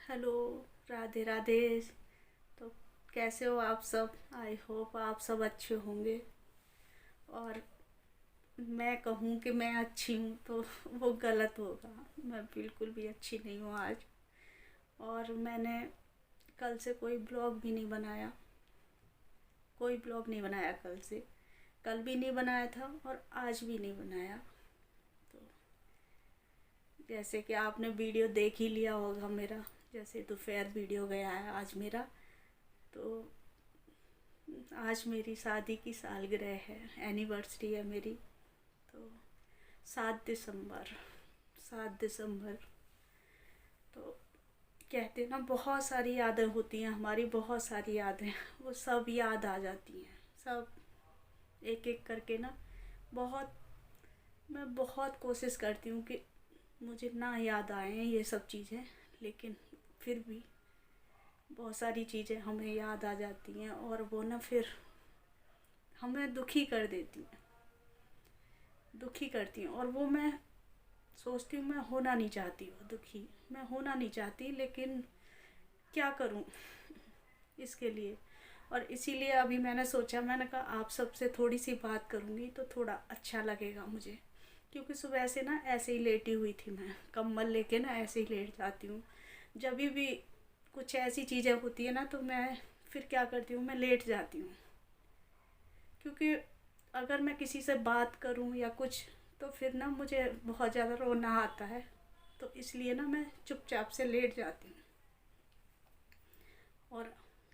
Hello. Radhe Radhe. तो कैसे हो आप सब? आई होप आप सब अच्छे होंगे। और मैं कहूँ कि मैं अच्छी हूँ तो वो गलत होगा। मैं बिल्कुल भी अच्छी नहीं हूँ आज। और मैंने कल से कोई ब्लॉग भी नहीं बनाया। कोई ब्लॉग नहीं बनाया कल से। कल भी नहीं बनाया था और आज भी नहीं बनाया। तो जैसे कि आपने वीडियो देख ही लिया होगा मेरा। जैसे दोपहर वीडियो गया है आज मेरा। तो आज मेरी शादी की सालगिरह है, एनिवर्सरी है मेरी। तो 7 दिसंबर, 7 दिसंबर। तो कहते हैं ना, बहुत सारी यादें होती हैं हमारी, बहुत सारी यादें वो सब याद आ जाती हैं। सब एक एक करके ना। बहुत मैं बहुत कोशिश करती हूँ कि मुझे ना याद आए ये सब चीज़ें। लेकिन फिर भी बहुत सारी चीज़ें हमें याद आ जाती हैं और वो ना फिर हमें दुखी कर देती हैं, दुखी करती हैं। और वो मैं सोचती हूँ, मैं होना नहीं चाहती वो दुखी। मैं होना नहीं चाहती, लेकिन क्या करूँ इसके लिए। और इसीलिए अभी मैंने सोचा, मैंने कहा आप सबसे थोड़ी सी बात करूँगी तो थोड़ा अच्छा लगेगा मुझे। क्योंकि सुबह से ना ऐसे ही लेटी हुई थी, मैं कंबल लेके ना ऐसे ही लेट जाती हूँ। जब भी कुछ ऐसी चीज़ें होती है ना तो मैं फिर क्या करती हूँ, मैं लेट जाती हूँ। क्योंकि अगर मैं किसी से बात करूं या कुछ, तो फिर ना मुझे बहुत ज़्यादा रोना आता है। तो इसलिए ना मैं चुपचाप से लेट जाती हूँ। और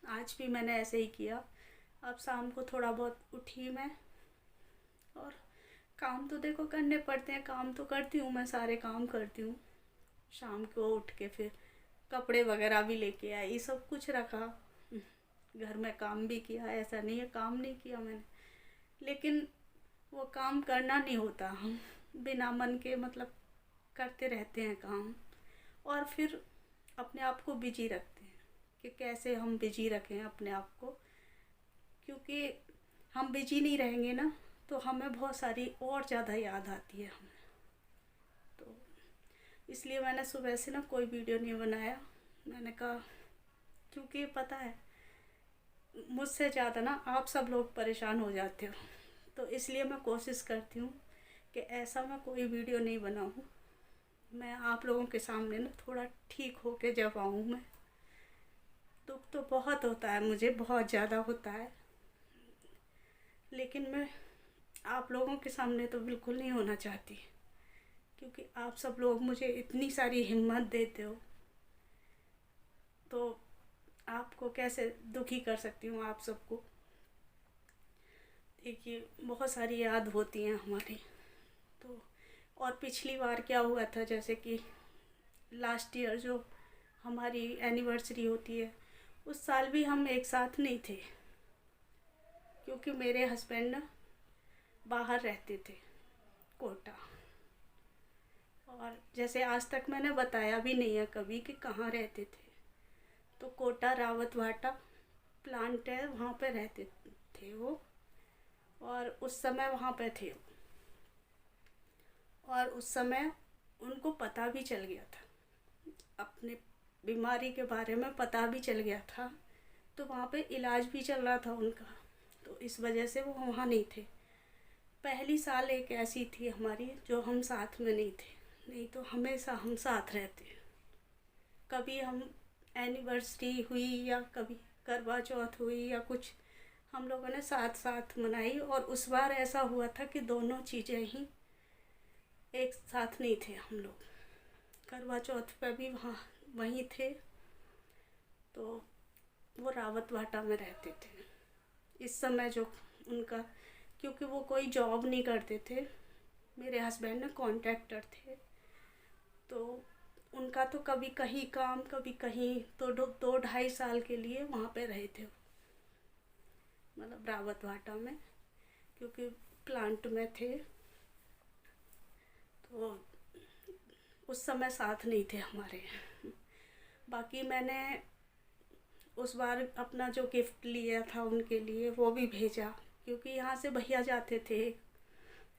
आज भी मैंने ऐसे ही किया। अब शाम को थोड़ा बहुत उठी मैं। और काम तो देखो करने पड़ते हैं, काम तो करती हूँ, मैं सारे काम करती हूँ। शाम को उठ के फिर कपड़े वगैरह भी लेके आई, सब कुछ रखा। घर में काम भी किया, ऐसा नहीं है काम नहीं किया मैंने। लेकिन वो काम करना नहीं होता, हम बिना मन के मतलब करते रहते हैं काम। और फिर अपने आप को बिजी रखते हैं कि कैसे हम बिजी रखें अपने आप को। क्योंकि हम बिजी नहीं रहेंगे ना तो हमें बहुत सारी और ज़्यादा याद आती है हमें। तो इसलिए मैंने सुबह से ना कोई वीडियो नहीं बनाया। मैंने कहा, क्योंकि पता है मुझसे ज़्यादा ना आप सब लोग परेशान हो जाते हो। तो इसलिए मैं कोशिश करती हूँ कि ऐसा मैं कोई वीडियो नहीं बनाऊँ। मैं आप लोगों के सामने ना थोड़ा ठीक हो के जब आऊँ मैं। दुख तो बहुत होता है मुझे, बहुत ज़्यादा होता है। लेकिन मैं आप लोगों के सामने तो बिल्कुल नहीं होना चाहती। क्योंकि आप सब लोग मुझे इतनी सारी हिम्मत देते हो। तो आपको कैसे दुखी कर सकती हूँ आप सबको। देखिए, बहुत सारी याद होती हैं हमारी। तो और पिछली बार क्या हुआ था, जैसे कि लास्ट ईयर जो हमारी एनिवर्सरी होती है, उस साल भी हम एक साथ नहीं थे। क्योंकि मेरे हस्बैंड ना बाहर रहते थे, कोटा। और जैसे आज तक मैंने बताया भी नहीं है कभी कि कहाँ रहते थे। तो कोटा रावत भाटा प्लांट है, वहाँ पे रहते थे वो। और उस समय वहाँ पे थे। और उस समय उनको पता भी चल गया था, अपने बीमारी के बारे में पता भी चल गया था। तो वहाँ पे इलाज भी चल रहा था उनका। तो इस वजह से वो वहाँ नहीं थे। पहली साल एक ऐसी थी हमारी जो हम साथ में नहीं थे। नहीं तो हमेशा हम साथ रहते। कभी हम एनिवर्सरी हुई या कभी करवा चौथ हुई या कुछ, हम लोगों ने साथ साथ मनाई। और उस बार ऐसा हुआ था कि दोनों चीज़ें ही एक साथ नहीं थे हम लोग। करवा चौथ पे भी वहाँ वहीं थे। तो वो रावत भाटा में रहते थे इस समय जो उनका। क्योंकि वो कोई जॉब नहीं करते थे, मेरे हस्बैंड ना कॉन्ट्रैक्टर थे। तो उनका तो कभी कहीं काम कभी कहीं, तो 2-2.5 साल के लिए वहाँ पे रहे थे, मतलब रावत भाटा में। क्योंकि प्लांट में थे। तो उस समय साथ नहीं थे हमारे। बाकी मैंने उस बार अपना जो गिफ्ट लिया था उनके लिए वो भी भेजा। क्योंकि यहाँ से भैया जाते थे,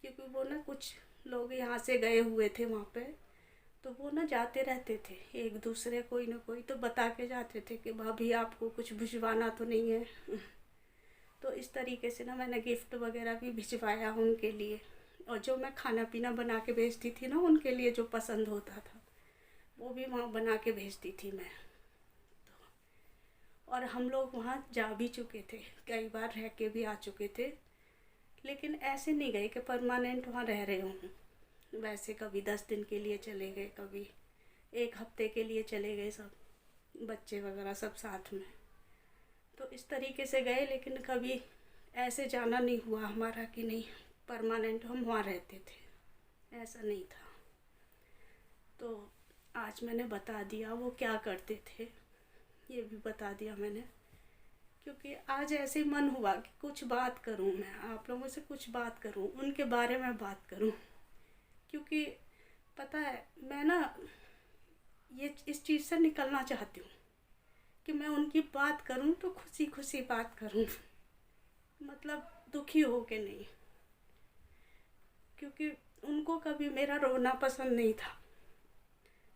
क्योंकि वो ना कुछ लोग यहाँ से गए हुए थे वहाँ पे। तो वो ना जाते रहते थे एक दूसरे, कोई ना कोई तो बता के जाते थे कि भाभी आपको कुछ भिजवाना तो नहीं है। तो इस तरीके से ना मैंने गिफ्ट वगैरह भी भिजवाया उनके लिए। और जो मैं खाना पीना बना के भेजती थी ना उनके लिए, जो पसंद होता था वो भी वहाँ बना के भेजती थी मैं। और हम लोग वहाँ जा भी चुके थे, कई बार रह के भी आ चुके थे, लेकिन ऐसे नहीं गए कि परमानेंट वहाँ रह रहे हों। वैसे कभी 10 दिन के लिए चले गए, कभी 1 हफ्ते के लिए चले गए, सब बच्चे वगैरह सब साथ में। तो इस तरीके से गए, लेकिन कभी ऐसे जाना नहीं हुआ हमारा कि नहीं परमानेंट हम वहाँ रहते थे, ऐसा नहीं था। तो आज मैंने बता दिया वो क्या करते थे, ये भी बता दिया मैंने, क्योंकि आज ऐसे मन हुआ कि कुछ बात करूं, मैं आप लोगों से कुछ बात करूं, उनके बारे में बात करूं। क्योंकि पता है मैं ना ये इस चीज़ से निकलना चाहती हूँ कि मैं उनकी बात करूं तो खुशी खुशी बात करूं, मतलब दुखी हो के नहीं। क्योंकि उनको कभी मेरा रोना पसंद नहीं था।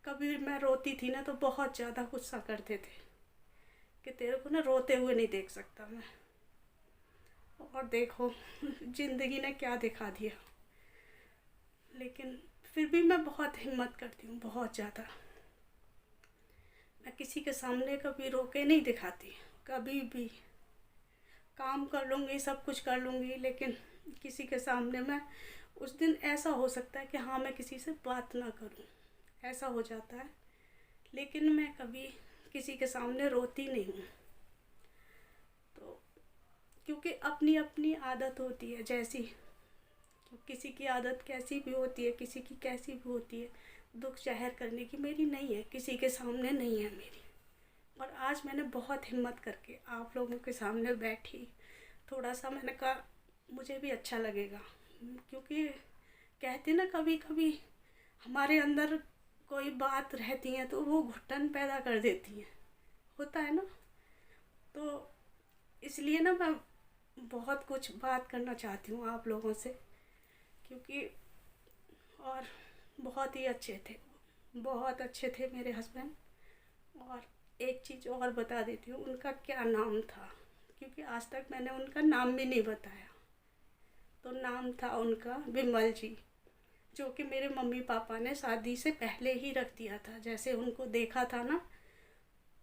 कभी मैं रोती थी ना तो बहुत ज़्यादा गुस्सा करते थे कि तेरे को ना रोते हुए नहीं देख सकता मैं। और देखो ज़िंदगी ने क्या दिखा दिया। लेकिन फिर भी मैं बहुत हिम्मत करती हूँ, बहुत ज़्यादा। मैं किसी के सामने कभी रो के नहीं दिखाती, कभी भी। काम कर लूँगी, सब कुछ कर लूँगी, लेकिन किसी के सामने मैं उस दिन ऐसा हो सकता है कि हाँ मैं किसी से बात ना करूँ, ऐसा हो जाता है। लेकिन मैं कभी किसी के सामने रोती नहीं हूँ। तो क्योंकि अपनी अपनी आदत होती है, जैसी किसी की आदत कैसी भी होती है, किसी की कैसी भी होती है, दुख जाहिर करने की। मेरी नहीं है, किसी के सामने नहीं है मेरी। और आज मैंने बहुत हिम्मत करके आप लोगों के सामने बैठी। थोड़ा सा मैंने कहा मुझे भी अच्छा लगेगा, क्योंकि कहते ना कभी कभी हमारे अंदर कोई बात रहती है तो वो घुटन पैदा कर देती है, होता है ना। तो इसलिए ना मैं बहुत कुछ बात करना चाहती हूँ आप लोगों से, क्योंकि और बहुत ही अच्छे थे, बहुत अच्छे थे मेरे हस्बैंड। और एक चीज़ और बता देती हूँ, उनका क्या नाम था, क्योंकि आज तक मैंने उनका नाम भी नहीं बताया। तो नाम था उनका विमल जी, जो कि मेरे मम्मी पापा ने शादी से पहले ही रख दिया था। जैसे उनको देखा था ना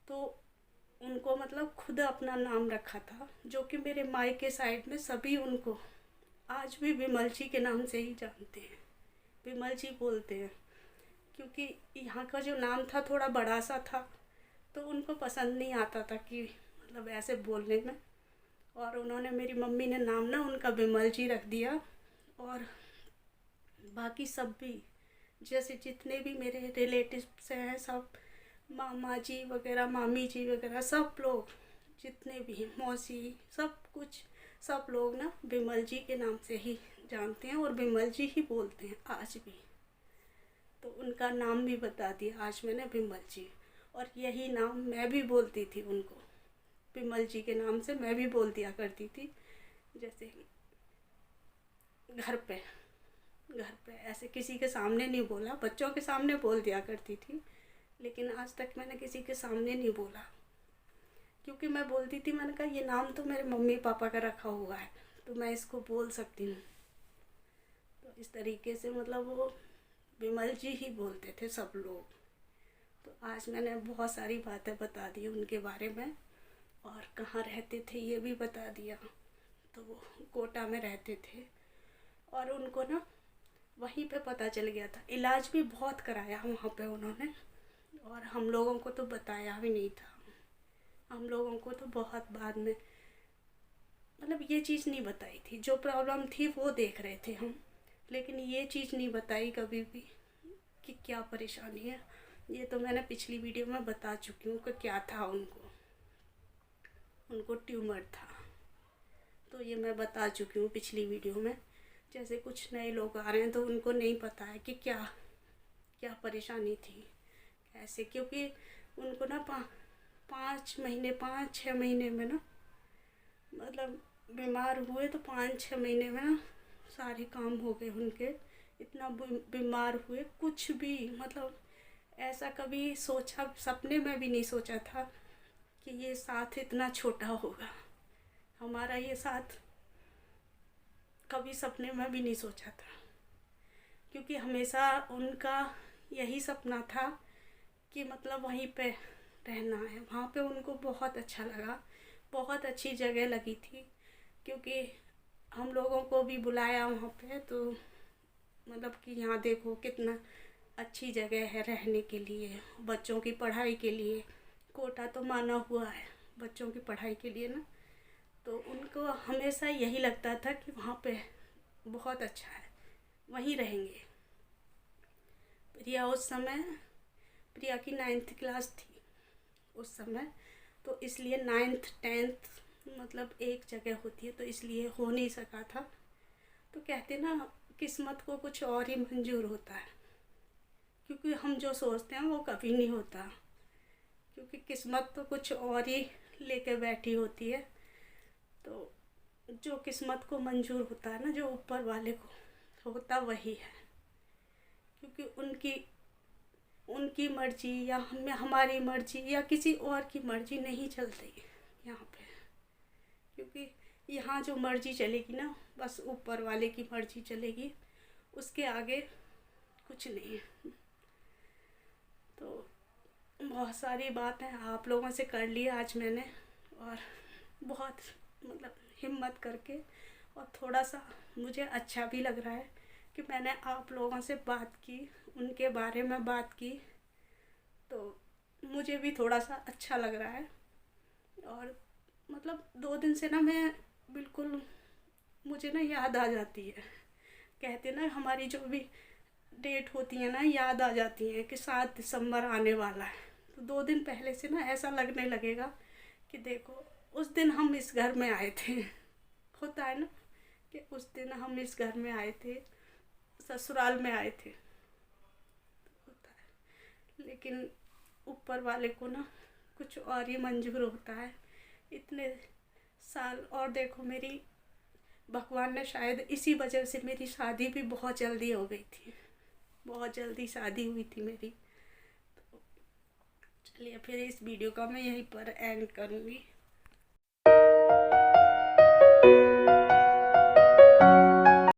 तो उनको मतलब खुद अपना नाम रखा था, जो कि मेरे मायके साइड में सभी उनको आज भी विमल जी के नाम से ही जानते हैं, विमल जी बोलते हैं। क्योंकि यहाँ का जो नाम था थोड़ा बड़ा सा था, तो उनको पसंद नहीं आता था कि मतलब ऐसे बोलने में। और उन्होंने, मेरी मम्मी ने नाम ना उनका विमल जी रख दिया। और बाकी सब भी, जैसे जितने भी मेरे रिलेटिव्स हैं, सब मामा जी वगैरह, मामी जी वगैरह, सब लोग जितने भी, मौसी, सब कुछ, सब लोग ना विमल जी के नाम से ही जानते हैं और विमल जी ही बोलते हैं आज भी। तो उनका नाम भी बता दिया आज मैंने, विमल जी। और यही नाम मैं भी बोलती थी उनको, विमल जी के नाम से मैं भी बोल दिया करती थी। जैसे घर पे ऐसे किसी के सामने नहीं बोला, बच्चों के सामने बोल दिया करती थी, लेकिन आज तक मैंने किसी के सामने नहीं बोला। क्योंकि मैं बोलती थी, मैंने कहा ये नाम तो मेरे मम्मी पापा का रखा हुआ है तो मैं इसको बोल सकती हूँ। तो इस तरीके से मतलब वो विमल जी ही बोलते थे सब लोग। तो आज मैंने बहुत सारी बातें बता दी उनके बारे में, और कहाँ रहते थे ये भी बता दिया। तो वो कोटा में रहते थे, और उनको ना वहीं पे पता चल गया था। इलाज भी बहुत कराया वहाँ पे उन्होंने, और हम लोगों को तो बताया भी नहीं था। हम लोगों को तो बहुत बाद में मतलब ये चीज़ नहीं बताई थी। जो प्रॉब्लम थी वो देख रहे थे हम, लेकिन ये चीज़ नहीं बताई कभी भी कि क्या परेशानी है। ये तो मैंने पिछली वीडियो में बता चुकी हूँ कि क्या था उनको ट्यूमर था। तो ये मैं बता चुकी हूँ पिछली वीडियो में। जैसे कुछ नए लोग आ रहे हैं तो उनको नहीं पता है कि क्या क्या परेशानी थी कैसे। क्योंकि उनको ना 5-6 महीने में ना, मतलब बीमार हुए तो 5-6 महीने में ना सारे काम हो गए उनके। इतना बीमार हुए, कुछ भी मतलब ऐसा कभी सोचा, सपने में भी नहीं सोचा था कि ये साथ इतना छोटा होगा। हमारा ये साथ कभी सपने में भी नहीं सोचा था, क्योंकि हमेशा उनका यही सपना था कि मतलब वहीं पे रहना है। वहाँ पे उनको बहुत अच्छा लगा, बहुत अच्छी जगह लगी थी, क्योंकि हम लोगों को भी बुलाया वहाँ पे, तो मतलब कि यहाँ देखो कितना अच्छी जगह है रहने के लिए, बच्चों की पढ़ाई के लिए। कोटा तो माना हुआ है बच्चों की पढ़ाई के लिए ना, तो उनको हमेशा यही लगता था कि वहाँ पे बहुत अच्छा है, वहीं रहेंगे। प्रिया की 9th क्लास थी उस समय, तो इसलिए 9th 10th मतलब एक जगह होती है, तो इसलिए हो नहीं सका था। तो कहते ना, किस्मत को कुछ और ही मंजूर होता है, क्योंकि हम जो सोचते हैं वो कभी नहीं होता, क्योंकि किस्मत तो कुछ और ही लेके बैठी होती है। तो जो किस्मत को मंजूर होता है ना, जो ऊपर वाले को होता वही है, क्योंकि उनकी उनकी मर्जी या हमारी मर्जी या किसी और की मर्जी नहीं चलती यहाँ पे, क्योंकि यहाँ जो मर्जी चलेगी ना, बस ऊपर वाले की मर्जी चलेगी, उसके आगे कुछ नहीं है। तो बहुत सारी बातें आप लोगों से कर ली आज मैंने, और बहुत मतलब हिम्मत करके, और थोड़ा सा मुझे अच्छा भी लग रहा है कि मैंने आप लोगों से बात की, उनके बारे में बात की, तो मुझे भी थोड़ा सा अच्छा लग रहा है। और मतलब 2 दिन से ना मैं बिल्कुल, मुझे ना याद आ जाती है, कहते ना हमारी जो भी डेट होती है ना, याद आ जाती है कि 7 दिसंबर आने वाला है। तो 2 दिन पहले से ना ऐसा लगने लगेगा कि देखो उस दिन हम इस घर में आए थे। होता है ना कि उस दिन हम इस घर में आए थे, ससुराल में आए थे, होता है। लेकिन ऊपर वाले को ना कुछ और ही मंजूर होता है, इतने साल। और देखो मेरी, भगवान ने शायद इसी वजह से मेरी शादी भी बहुत जल्दी हो गई थी, बहुत जल्दी शादी हुई थी मेरी। तो चलिए फिर इस वीडियो का मैं यहीं पर एंड करूँगी।